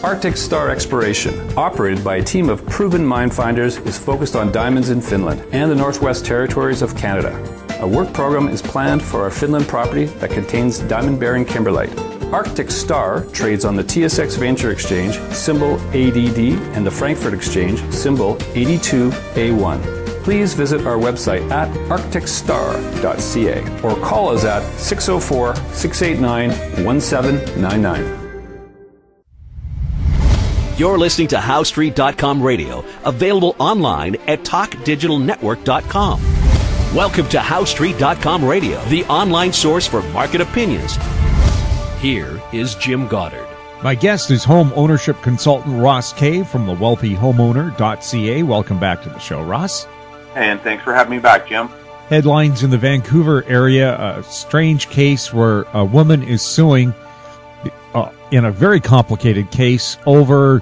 Arctic Star Exploration, operated by a team of proven mine finders, is focused on diamonds in Finland and the Northwest Territories of Canada. A work program is planned for our Finland property that contains diamond-bearing kimberlite. Arctic Star trades on the TSX Venture Exchange, symbol ADD, and the Frankfurt Exchange, symbol 82A1. Please visit our website at arcticstar.ca or call us at 604-689-1799. You're listening to HowStreet.com radio, available online at TalkDigitalNetwork.com. Welcome to HowStreet.com radio, the online source for market opinions. Here is Jim Goddard. My guest is home ownership consultant Ross Kay from the wealthyhomeowner.ca. Welcome back to the show, Ross. And thanks for having me back, Jim. Headlines in the Vancouver area, a strange case where a woman is suing in a very complicated case over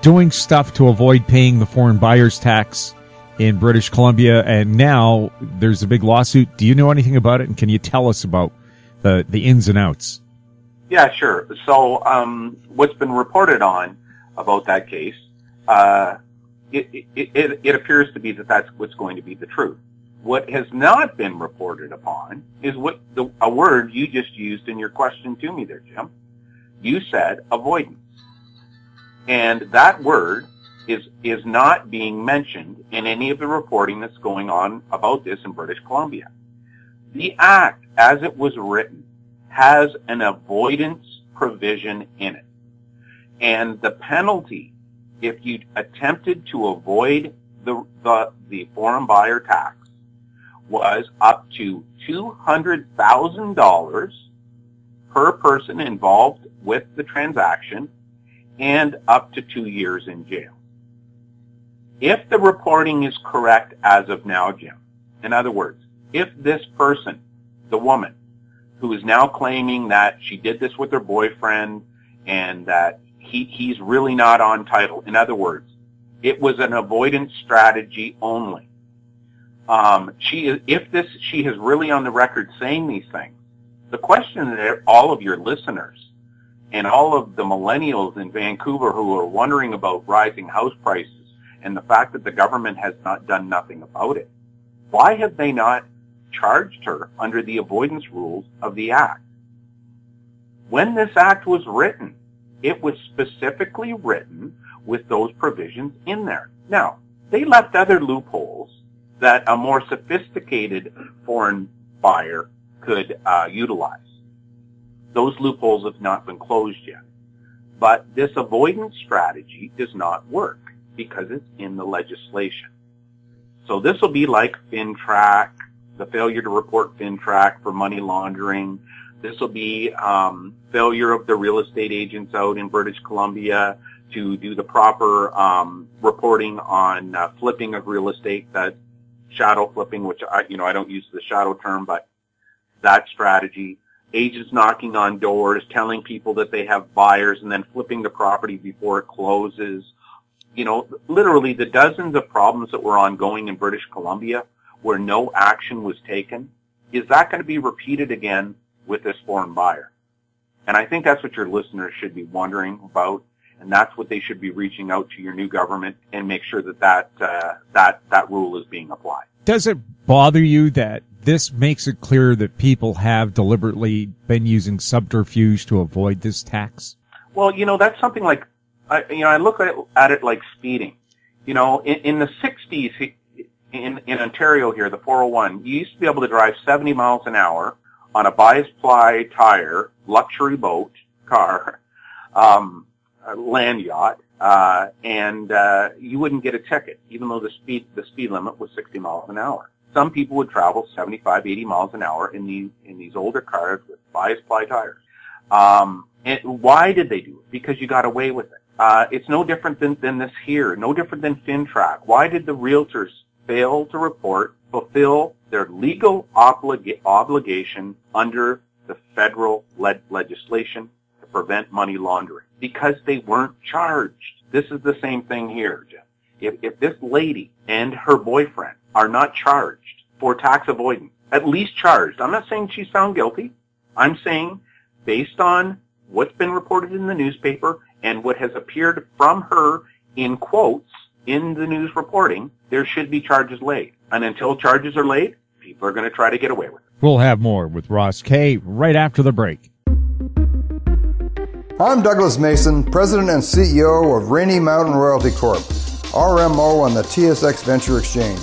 doing stuff to avoid paying the foreign buyer's tax in British Columbia, and now there's a big lawsuit. Do you know anything about it, and can you tell us about the ins and outs? Yeah, sure. So what's been reported on about that case, it appears to be that that's what's going to be the truth. What has not been reported upon is a word you just used in your question to me there, Jim. You said avoidance. And that word is not being mentioned in any of the reporting that's going on about this in British Columbia. The Act, as it was written, has an avoidance provision in it. And the penalty, if you attempted to avoid the foreign buyer tax, was up to $200,000 per person involved with the transaction and up to 2 years in jail. If the reporting is correct as of now, Jim, in other words, if this person, the woman, who is now claiming that she did this with her boyfriend and that he's really not on title, in other words, it was an avoidance strategy only. She is really on the record saying these things, the question that all of your listeners and all of the millennials in Vancouver who are wondering about rising house prices and the fact that the government has not done nothing about it, why have they not charged her under the avoidance rules of the Act? When this Act was written, it was specifically written with those provisions in there. Now, they left other loopholes that a more sophisticated foreign buyer could utilize. Those loopholes have not been closed yet. But this avoidance strategy does not work because it's in the legislation. So this will be like FinTrack, the failure to report FinTrack for money laundering. This will be failure of the real estate agents out in British Columbia to do the proper reporting on flipping of real estate, that shadow flipping, which I don't use the shadow term, but that strategy. Agents knocking on doors, telling people that they have buyers and then flipping the property before it closes. Literally the dozens of problems that were ongoing in British Columbia where no action was taken. Is that going to be repeated again with this foreign buyer? And I think that's what your listeners should be wondering about, and that's what they should be reaching out to your new government and make sure that rule is being applied. Does it bother you that this makes it clear that people have deliberately been using subterfuge to avoid this tax? Well, that's something like, I look at it like speeding. In the 60s in Ontario here, the 401, you used to be able to drive 70 miles an hour on a bias ply tire, luxury boat, car, land yacht, and you wouldn't get a ticket, even though the speed limit was 60 miles an hour. Some people would travel 75, 80 miles an hour in these older cars with bias ply tires. And why did they do it? Because you got away with it. It's no different than this here, no different than FinTrack. Why did the realtors fail to fulfill their legal obligation under the federal legislation to prevent money laundering? Because they weren't charged. This is the same thing here, Jeff. If this lady and her boyfriend are not charged for tax avoidance, at least charged. I'm not saying she's found guilty. I'm saying based on what's been reported in the newspaper and what has appeared from her in quotes in the news reporting, there should be charges laid. And until charges are laid, people are going to try to get away with it. We'll have more with Ross Kay right after the break. I'm Douglas Mason, President and CEO of Rainy Mountain Royalty Corp., RMO on the TSX Venture Exchange.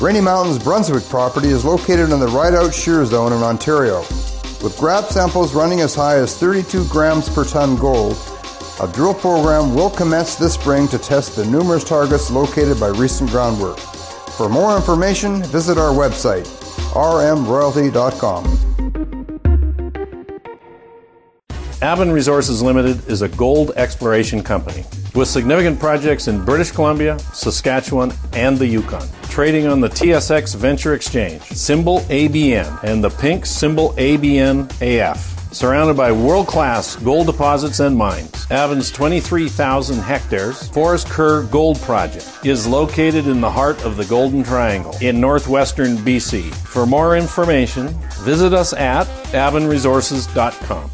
Rainy Mountain's Brunswick property is located in the Rideout Shear Zone in Ontario. With grab samples running as high as 32 grams per ton gold, a drill program will commence this spring to test the numerous targets located by recent groundwork. For more information, visit our website, rmroyalty.com. Avon Resources Limited is a gold exploration company with significant projects in British Columbia, Saskatchewan, and the Yukon. Trading on the TSX Venture Exchange, symbol ABN, and the pink symbol ABN-AF. Surrounded by world-class gold deposits and mines, Avon's 23,000 hectares Forest Kerr Gold Project is located in the heart of the Golden Triangle in northwestern BC. For more information, visit us at avonresources.com.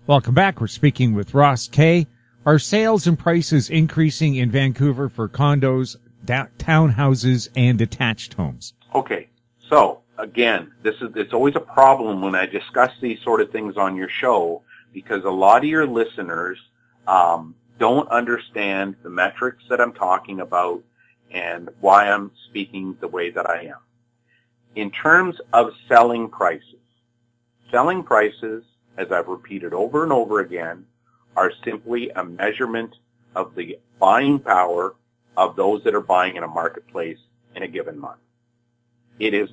Welcome back. We're speaking with Ross Kay. Are sales and prices increasing in Vancouver for condos, townhouses, and detached homes? Okay, so again, it's always a problem when I discuss these sort of things on your show, because a lot of your listeners don't understand the metrics that I'm talking about and why I'm speaking the way that I am. In terms of selling prices, as I've repeated over and over again, are simply a measurement of the buying power of those that are buying in a marketplace in a given month. It has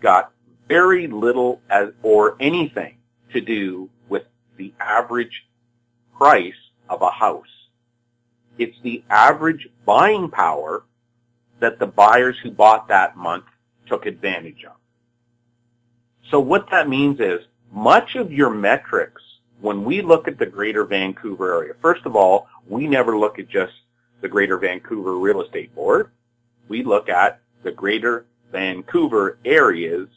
got very little or anything to do with the average price of a house. It's the average buying power that the buyers who bought that month took advantage of. So what that means is, much of your metrics, when we look at the Greater Vancouver area, first of all, we never look at just the Greater Vancouver Real Estate Board. We look at the Greater Vancouver area's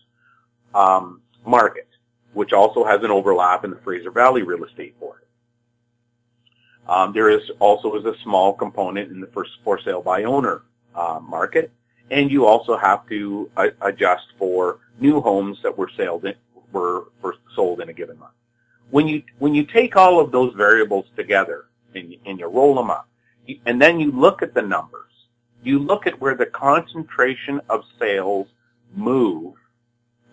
market, which also has an overlap in the Fraser Valley Real Estate Board. There is also a small component in the for sale by owner market, and you also have to adjust for new homes that were sold in a given month. When you take all of those variables together and you roll them up, and then you look at the numbers, you look at where the concentration of sales move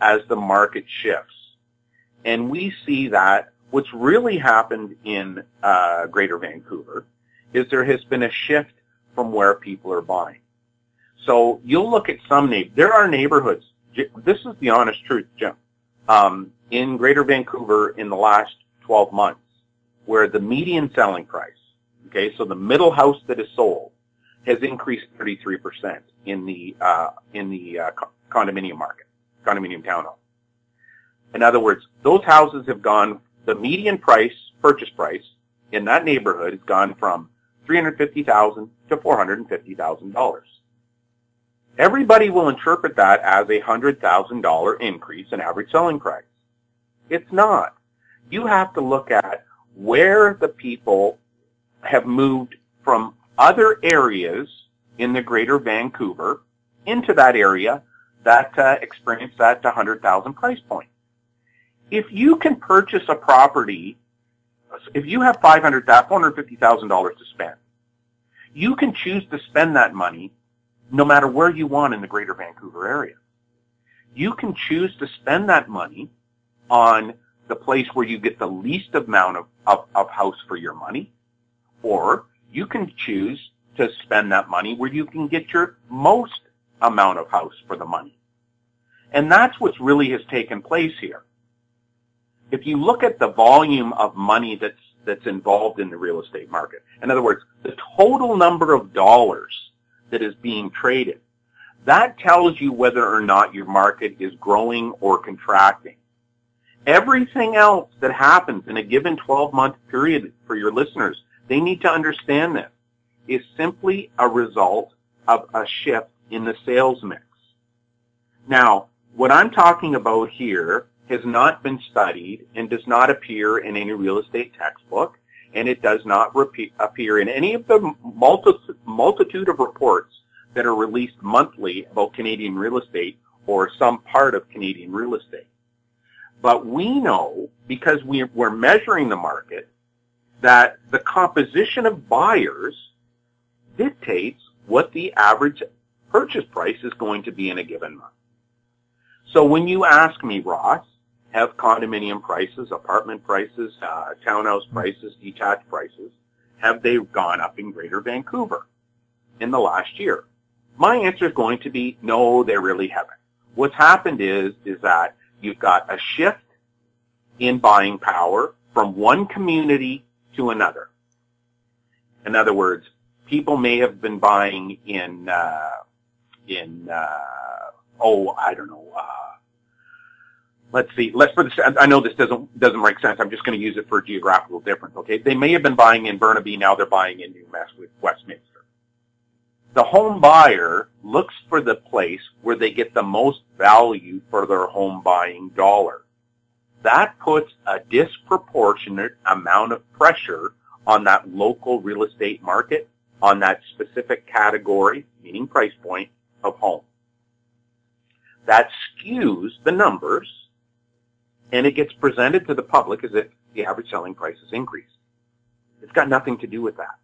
as the market shifts, and we see that what's really happened in Greater Vancouver is there has been a shift from where people are buying. So you'll look at there are neighborhoods. This is the honest truth, Jim. In Greater Vancouver in the last 12 months, where the median selling price, okay, so the middle house that is sold, has increased 33% in the condominium market, condominium townhome. In other words, those houses have gone, the median purchase price in that neighborhood has gone from $350,000 to $450,000. Everybody will interpret that as a $100,000 increase in average selling price. It's not. You have to look at where the people have moved from other areas in the Greater Vancouver into that area that experienced that $100,000 price point. If you can purchase a property, if you have $450,000 to spend, you can choose to spend that money no matter where you want in the Greater Vancouver area. You can choose to spend that money on the place where you get the least amount of house for your money, or you can choose to spend that money where you can get your most amount of house for the money. And that's what really has taken place here. If you look at the volume of money that's involved in the real estate market, in other words, the total number of dollars that is being traded, that tells you whether or not your market is growing or contracting. Everything else that happens in a given 12-month period, for your listeners, they need to understand this, is simply a result of a shift in the sales mix. Now, what I'm talking about here has not been studied and does not appear in any real estate textbook, and it does not appear in any of the multitude of reports that are released monthly about Canadian real estate or some part of Canadian real estate. But we know, because we're measuring the market, that the composition of buyers dictates what the average purchase price is going to be in a given month. So when you ask me, Ross, have condominium prices, apartment prices, townhouse prices, detached prices, have they gone up in Greater Vancouver in the last year? My answer is going to be no, they really haven't. What's happened is that you've got a shift in buying power from one community to another. In other words, people may have been buying let's see. I know this doesn't make sense. I'm just going to use it for geographical difference. Okay, they may have been buying in Burnaby. Now they're buying in New Westminster. The home buyer looks for the place where they get the most value for their home buying dollar. That puts a disproportionate amount of pressure on that local real estate market, on that specific category, meaning price point, of home. That skews the numbers, and it gets presented to the public as if the average selling price has increased. It's got nothing to do with that.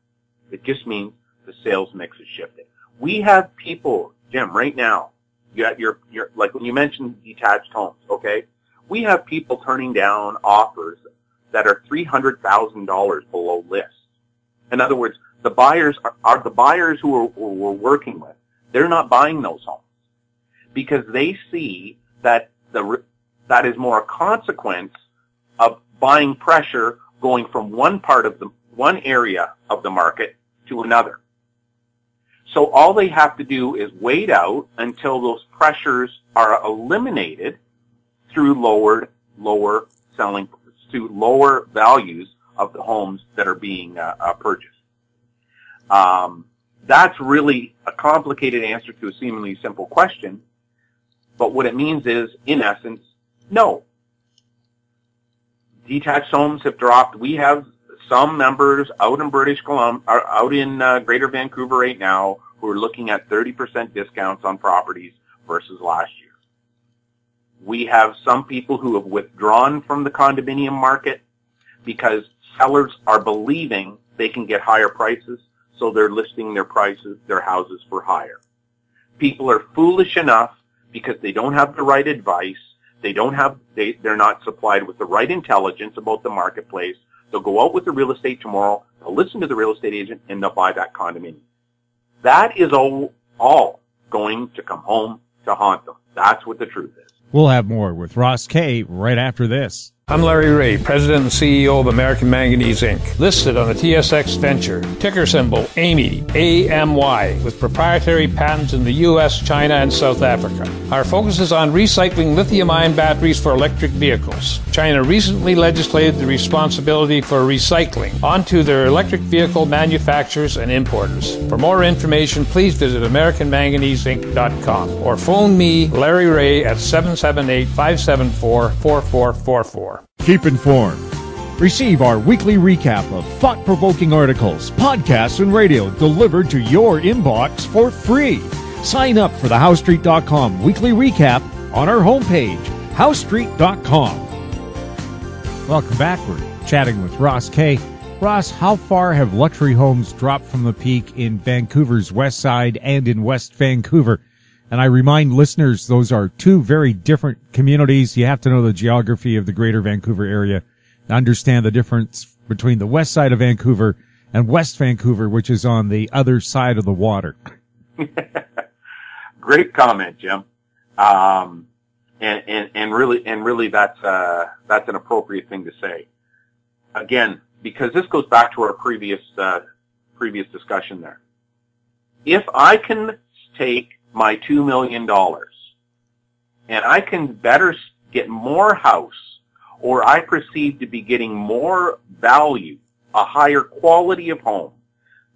It just means the sales mix is shifting. We have people, Jim, right now, you're like when you mentioned detached homes, okay? We have people turning down offers that are $300,000 below list. In other words, the buyers are the buyers who we're working with. They're not buying those homes because they see that that is more a consequence of buying pressure going from one area of the market to another. So all they have to do is wait out until those pressures are eliminated through lower values of the homes that are being purchased. That's really a complicated answer to a seemingly simple question, but what it means is, in essence, no. Detached homes have dropped. We have some members out in British Columbia, out in Greater Vancouver right now, who are looking at 30% discounts on properties versus last year. We have some people who have withdrawn from the condominium market because sellers are believing they can get higher prices, so they're listing their houses for higher. People are foolish enough because they don't have the right advice, they're not supplied with the right intelligence about the marketplace. They'll go out with the real estate tomorrow, they'll listen to the real estate agent, and they'll buy that condominium. That is all going to come home to haunt them. That's what the truth is. We'll have more with Ross Kay right after this. I'm Larry Ray, President and CEO of American Manganese, Inc., listed on the TSX Venture, ticker symbol AMY, A-M-Y, with proprietary patents in the U.S., China, and South Africa. Our focus is on recycling lithium-ion batteries for electric vehicles. China recently legislated the responsibility for recycling onto their electric vehicle manufacturers and importers. For more information, please visit AmericanManganeseInc.com or phone me, Larry Ray, at 778-574-4444. Keep informed. Receive our weekly recap of thought-provoking articles, podcasts, and radio delivered to your inbox for free. Sign up for the HowStreet.com weekly recap on our homepage, HowStreet.com. Welcome back. We're chatting with Ross Kay. Ross, how far have luxury homes dropped from the peak in Vancouver's west side and in West Vancouver? And I remind listeners, those are two very different communities. You have to know the geography of the Greater Vancouver area to understand the difference between the west side of Vancouver and West Vancouver, which is on the other side of the water. Great comment, Jim. And really that's an appropriate thing to say. Again, because this goes back to our previous discussion there. If I can take my $2 million and I can better get more house, or I perceive to be getting more value, a higher quality of home,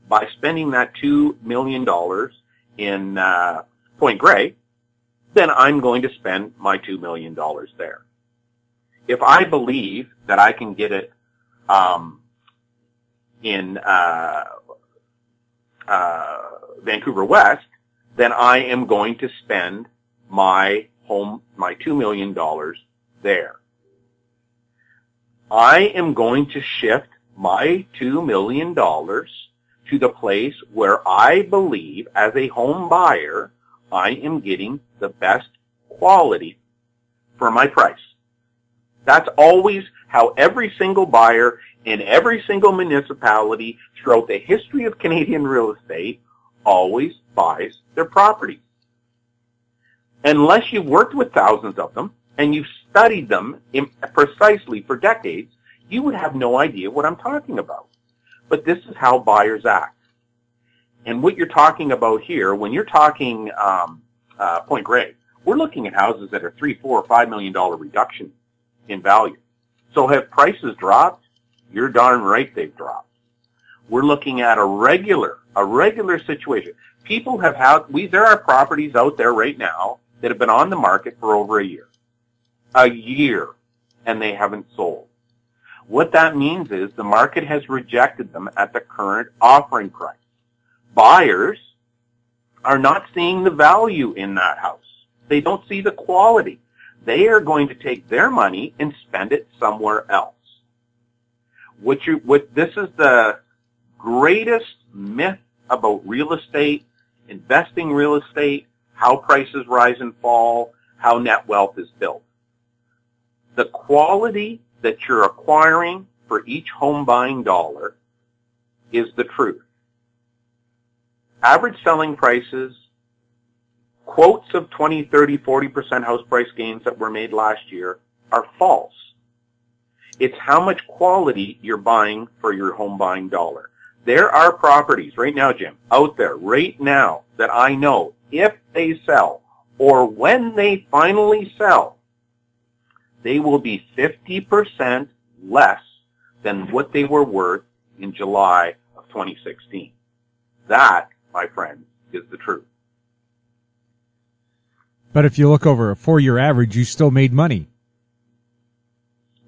by spending that $2 million in Point Grey, then I'm going to spend my $2 million there. If I believe that I can get it in Vancouver West, then I am going to spend my $2 million there. I am going to shift my $2 million to the place where I believe, as a home buyer, I am getting the best quality for my price. That's always how every single buyer in every single municipality throughout the history of Canadian real estate always buys their properties. Unless you've worked with thousands of them and you've studied them precisely for decades, you would have no idea what I'm talking about. But this is how buyers act. And what you're talking about here, when you're talking Point Grey, we're looking at houses that are $3, $4, $5 million reduction in value. So have prices dropped? You're darn right they've dropped. We're looking at a regular situation. People have had, there are properties out there right now that have been on the market for over a year, and they haven't sold. What that means is the market has rejected them at the current offering price. Buyers are not seeing the value in that house. They don't see the quality. They are going to take their money and spend it somewhere else. This is the greatest myth about real estate, investing real estate, how prices rise and fall, how net wealth is built. The quality that you're acquiring for each home buying dollar is the truth. Average selling prices, quotes of 20, 30, 40% house price gains that were made last year are false. It's how much quality you're buying for your home buying dollar. There are properties right now, Jim, out there right now that I know if they sell or when they finally sell, they will be 50% less than what they were worth in July of 2016. That, my friend, is the truth. But if you look over a 4-year average, you still made money.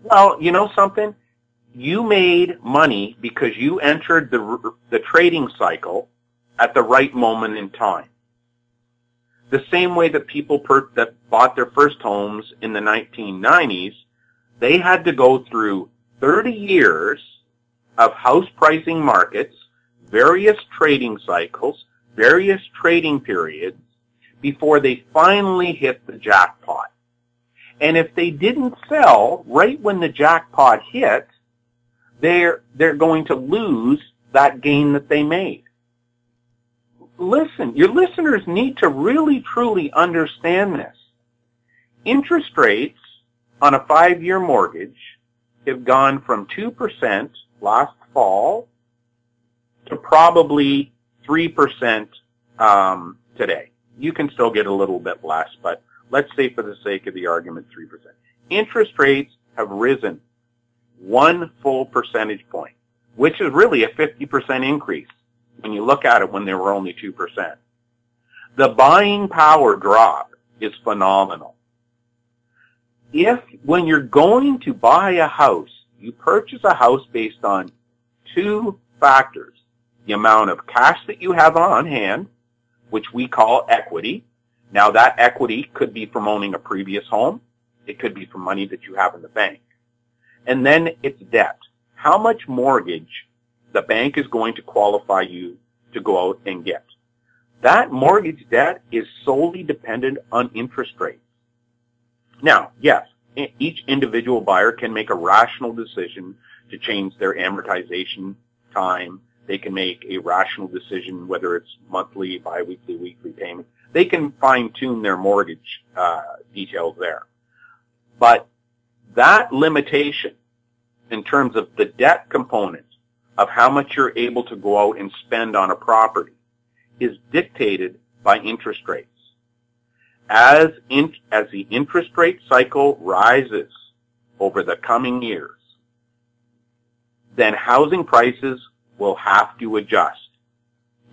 Well, you know something? You made money because you entered the trading cycle at the right moment in time. The same way that people that bought their first homes in the 1990s, they had to go through 30 years of house pricing markets, various trading cycles, various trading periods, before they finally hit the jackpot. And if they didn't sell right when the jackpot hit, they're going to lose that gain that they made. Listen, your listeners need to really, truly understand this. Interest rates on a 5-year mortgage have gone from 2% last fall to probably 3% today. You can still get a little bit less, but let's say for the sake of the argument, 3%. Interest rates have risen 1 full percentage point, which is really a 50% increase when you look at it when they were only 2%. The buying power drop is phenomenal. If, when you're going to buy a house, you purchase a house based on 2 factors: the amount of cash that you have on hand, which we call equity. Now, that equity could be from owning a previous home. It could be from money that you have in the bank. And then it's debt. How much mortgage the bank is going to qualify you to go out and get. That mortgage debt is solely dependent on interest rates. Now, yes, each individual buyer can make a rational decision to change their amortization time. They can make a rational decision whether it's monthly, biweekly, weekly payment. They can fine-tune their mortgage details there. But that limitation in terms of the debt component of how much you're able to go out and spend on a property is dictated by interest rates. As the interest rate cycle rises over the coming years, then housing prices will have to adjust.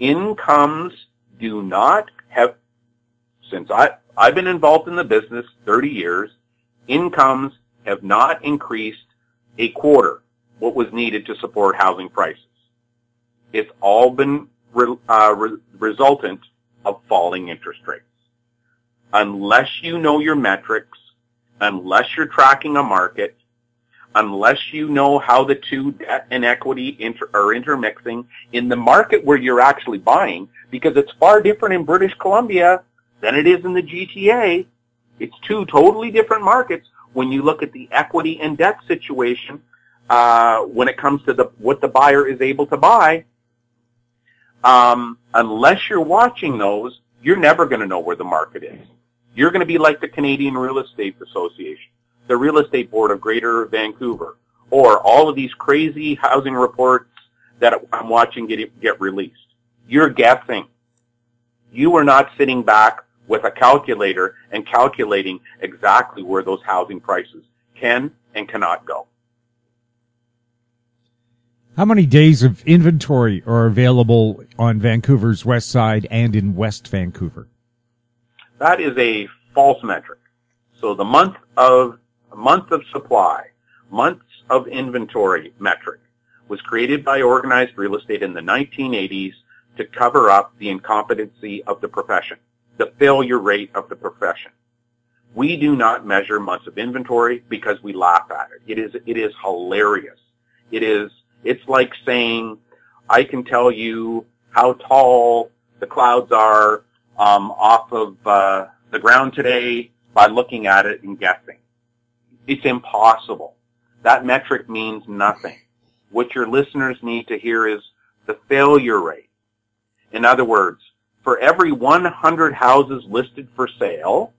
Incomes do not have, since I've been involved in the business 30 years, incomes have not increased a quarter what was needed to support housing prices. It's all been resultant of falling interest rates. Unless you know your metrics, unless you're tracking a market, unless you know how the two, debt and equity, are intermixing in the market where you're actually buying, because it's far different in British Columbia than it is in the GTA. It's two totally different markets when you look at the equity and debt situation when it comes to what the buyer is able to buy. Unless you're watching those, you're never going to know where the market is. You're going to be like the Canadian Real Estate Association, the Real Estate Board of Greater Vancouver, or all of these crazy housing reports that I'm watching get released. You're guessing. You are not sitting back with a calculator and calculating exactly where those housing prices can and cannot go. How many days of inventory are available on Vancouver's west side and in West Vancouver? That is a false metric. So the month of supply, months of inventory metric was created by organized real estate in the 1980s to cover up the incompetency of the profession, the failure rate of the profession. We do not measure months of inventory because we laugh at it. It is hilarious. It's like saying, I can tell you how tall the clouds are off of the ground today by looking at it and guessing. It's impossible. That metric means nothing. What your listeners need to hear is the failure rate. In other words, for every 100 houses listed for sale,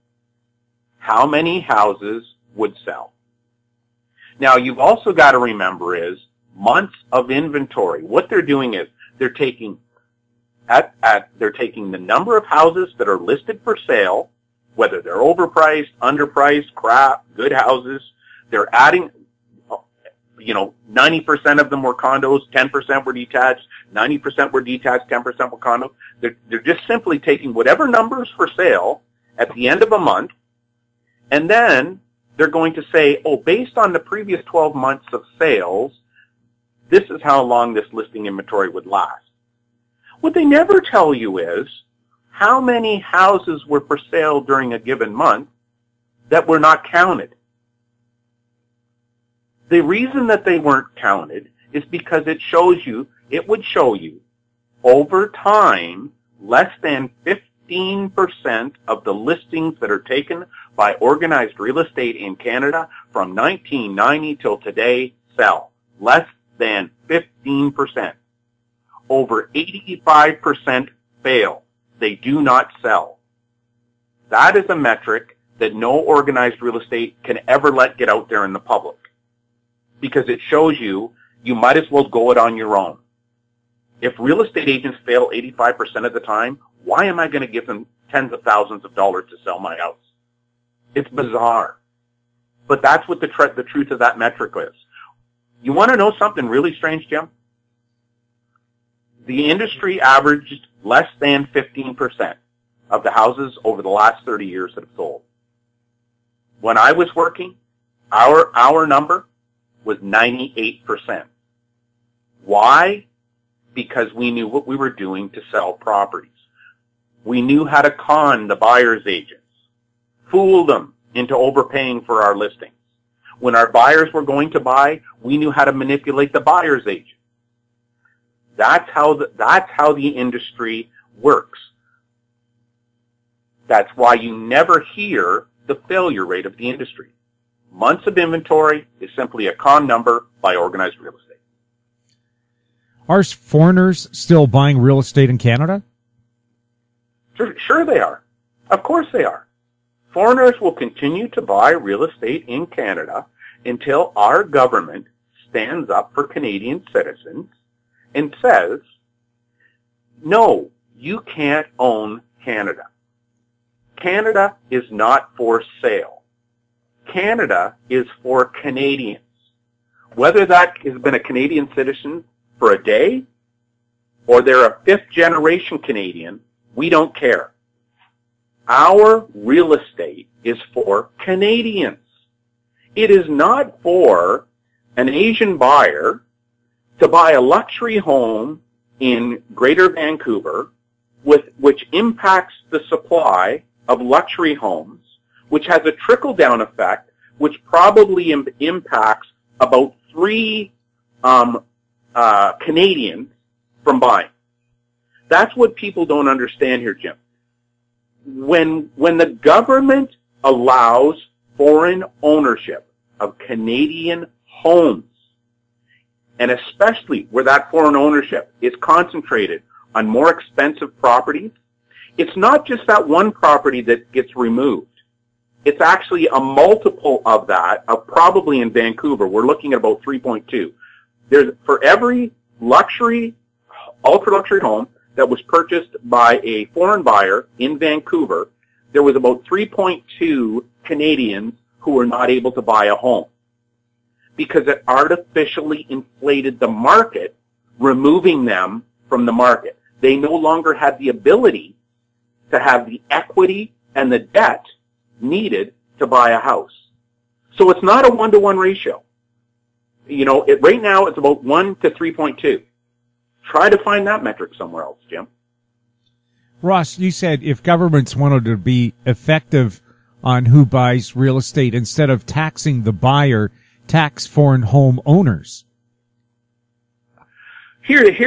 how many houses would sell? Now, you've also got to remember is months of inventory. What they're doing is they're taking the number of houses that are listed for sale, whether they're overpriced, underpriced, crap, good houses. They're adding, 90% of them were condos, 10% were detached, 90% were detached, 10% were condos. They're just simply taking whatever numbers for sale at the end of a month, and then they're going to say, based on the previous 12 months of sales, this is how long this listing inventory would last. What they never tell you is how many houses were for sale during a given month that were not counted. The reason that they weren't counted is because it would show you over time less than 15% of the listings that are taken by organized real estate in Canada from 1990 till today sell. Less than 15%. Over 85% fail. They do not sell. That is a metric that no organized real estate can ever let get out there in the public, because it shows you might as well go it on your own. If real estate agents fail 85% of the time, why am I going to give them tens of thousands of dollars to sell my house? It's bizarre. But that's what the truth of that metric is. You want to know something really strange, Jim? The industry averaged less than 15% of the houses over the last 30 years that have sold. When I was working, our number was 98%. Why? Because we knew what we were doing to sell properties. We knew how to con the buyer's agents, fool them into overpaying for our listings. When our buyers were going to buy, we knew how to manipulate the buyer's agent. That's how the industry works. That's why you never hear the failure rate of the industry. Months of inventory is simply a con number by organized real estate. Are foreigners still buying real estate in Canada? Sure they are. Of course they are. Foreigners will continue to buy real estate in Canada until our government stands up for Canadian citizens and says, no, you can't own Canada. Canada is not for sale. Canada is for Canadians. Whether that has been a Canadian citizen for a day or they're a fifth-generation Canadian, we don't care. Our real estate is for Canadians. It is not for an Asian buyer to buy a luxury home in Greater Vancouver, which impacts the supply of luxury homes, which has a trickle-down effect, which probably impacts about 3 Canadians from buying. That's what people don't understand here, Jim. When the government allows foreign ownership of Canadian homes, and especially where that foreign ownership is concentrated on more expensive properties, it's not just that one property that gets removed. It's actually a multiple of that, of probably in Vancouver. We're looking at about 3.2. For every ultra-luxury home that was purchased by a foreign buyer in Vancouver, there was about 3.2 Canadians who were not able to buy a home because it artificially inflated the market, removing them from the market. They no longer had the ability to have the equity and the debt needed to buy a house. So it's not a 1-to-1 ratio. Right now it's about 1 to 3.2. Try to find that metric somewhere else, Jim. Ross, you said if governments wanted to be effective on who buys real estate, instead of taxing the buyer, tax foreign home owners. Here's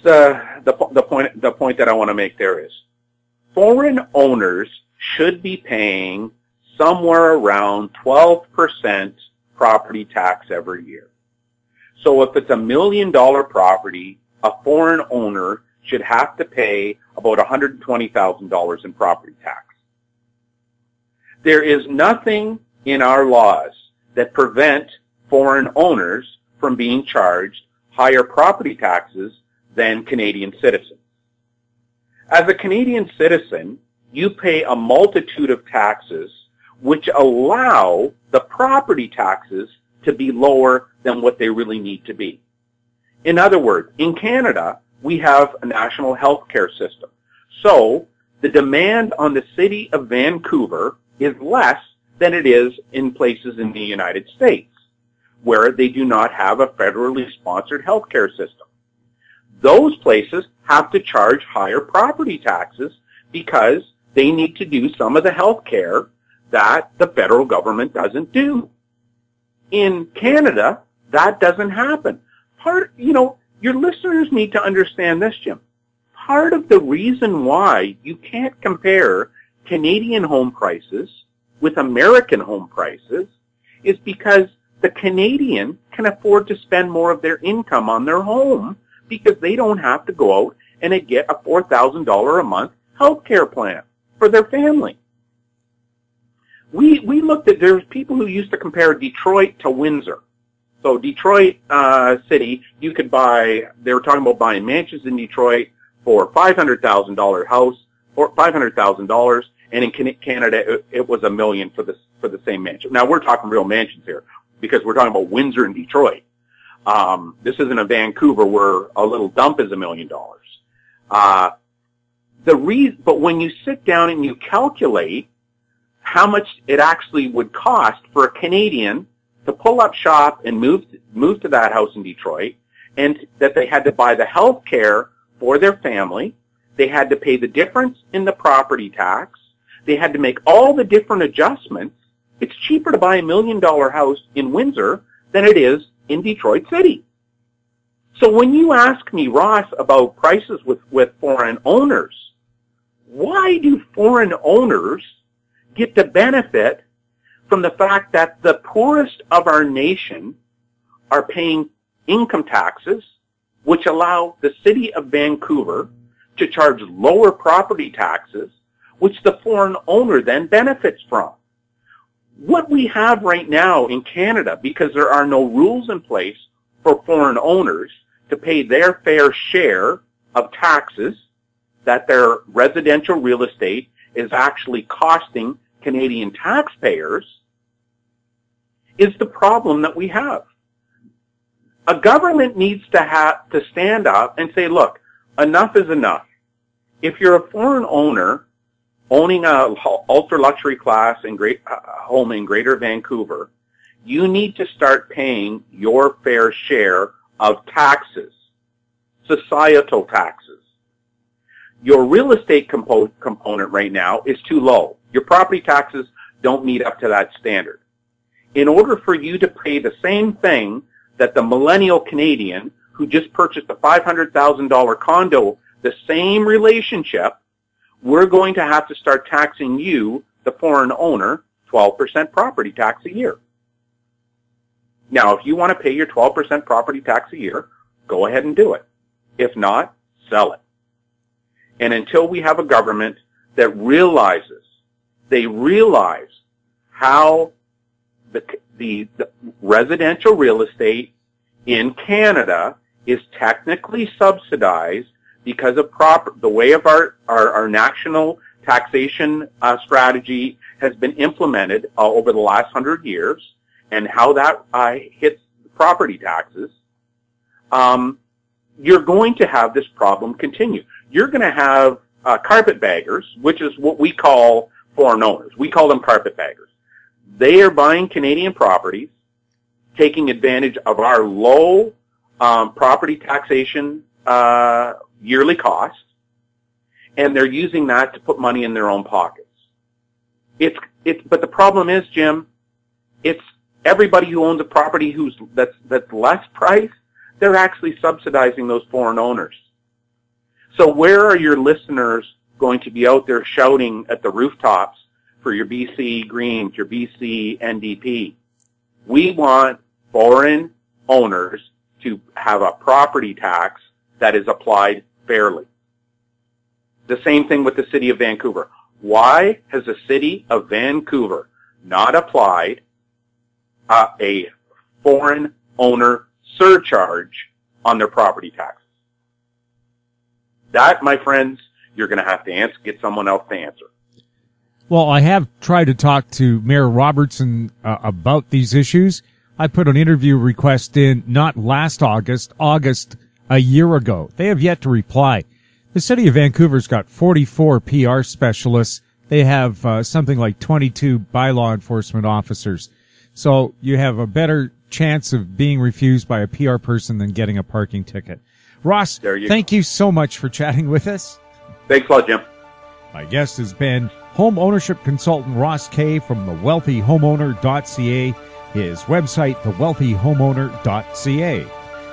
the point that I want to make there is foreign owners should be paying somewhere around 12% property tax every year. So if it's $1 million property, a foreign owner should have to pay about $120,000 in property tax. There is nothing in our laws that prevent foreign owners from being charged higher property taxes than Canadian citizens. As a Canadian citizen, you pay a multitude of taxes which allow the property taxes to be lower than what they really need to be. In other words, in Canada, we have a national health care system. So the demand on the city of Vancouver is less than it is in places in the United States, where they do not have a federally sponsored health care system. Those places have to charge higher property taxes because they need to do some of the health care that the federal government doesn't do. In Canada, that doesn't happen. Your listeners need to understand this, Jim. Part of the reason why you can't compare Canadian home prices with American home prices is because the Canadian can afford to spend more of their income on their home because they don't have to go out and get a $4,000 a month health care plan for their family. We looked at, there's people who used to compare Detroit to Windsor. So Detroit City, you could buy, they were talking about buying mansions in Detroit for $500,000 house, or $500,000, and in Canada it was $1 million for the same mansion. Now we're talking real mansions here because we're talking about Windsor and Detroit. This isn't a Vancouver where a little dump is $1 million. But when you sit down and you calculate how much it actually would cost for a Canadian to pull up shop and move to that house in Detroit, and that they had to buy the health care for their family, they had to pay the difference in the property tax, they had to make all the different adjustments. It's cheaper to buy $1 million house in Windsor than it is in Detroit City. So when you ask me, Ross, about prices with foreign owners, why do foreign owners get the benefit from the fact that the poorest of our nation are paying income taxes, which allow the city of Vancouver to charge lower property taxes, which the foreign owner then benefits from? What we have right now in Canada, because there are no rules in place for foreign owners to pay their fair share of taxes that their residential real estate is actually costing Canadian taxpayers, is the problem that we have. A government needs to stand up and say, look, enough is enough. If you're a foreign owner owning a ultra-luxury class home in Greater Vancouver, you need to start paying your fair share of taxes societal taxes. Your real estate component right now is too low. Your property taxes don't meet up to that standard. In order for you to pay the same thing that the millennial Canadian who just purchased a $500,000 condo, the same relationship, we're going to have to start taxing you, the foreign owner, 12% property tax a year. Now, if you want to pay your 12% property tax a year, go ahead and do it. If not, sell it. And until we have a government that realizes how the residential real estate in Canada is technically subsidized because of the way of our national taxation strategy has been implemented over the last 100 years, and how that hits property taxes, you're going to have this problem continue. You're going to have carpetbaggers, which is what we call foreign owners. We call them carpetbaggers. They are buying Canadian properties, taking advantage of our low property taxation yearly cost, and they're using that to put money in their own pockets. But the problem is, Jim, it's everybody who owns a property that's less priced, they're actually subsidizing those foreign owners. So where are your listeners going to be out there shouting at the rooftops for your BC Greens, your BC NDP? We want foreign owners to have a property tax that is applied fairly. The same thing with the City of Vancouver. Why has the City of Vancouver not applied a foreign owner surcharge on their property taxes? That, my friends, you're going to have to get someone else to answer. Well, I have tried to talk to Mayor Robertson about these issues. I put an interview request in not last August a year ago. They have yet to reply. The City of Vancouver's got 44 PR specialists. They have something like 22 bylaw enforcement officers. So you have a better chance of being refused by a PR person than getting a parking ticket. Ross, thank you so much for chatting with us. Thanks a lot, Jim. My guest has been home ownership consultant Ross Kay from thewealthyhomeowner.ca, his website, thewealthyhomeowner.ca.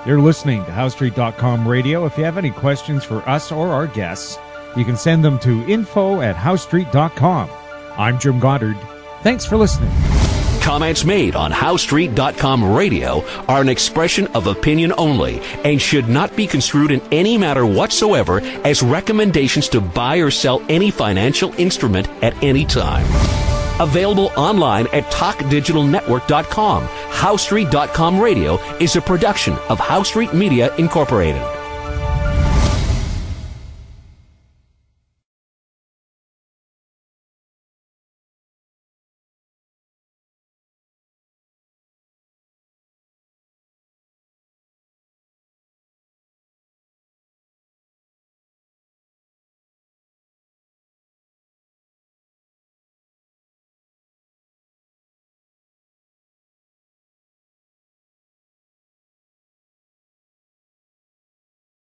You're listening to HoweStreet.com radio. If you have any questions for us or our guests, you can send them to info@HoweStreet.com. I'm Jim Goddard. Thanks for listening. Comments made on HoweStreet.com radio are an expression of opinion only and should not be construed in any matter whatsoever as recommendations to buy or sell any financial instrument at any time. Available online at TalkDigitalNetwork.com. HoweStreet.com radio is a production of Howe Street Media Incorporated.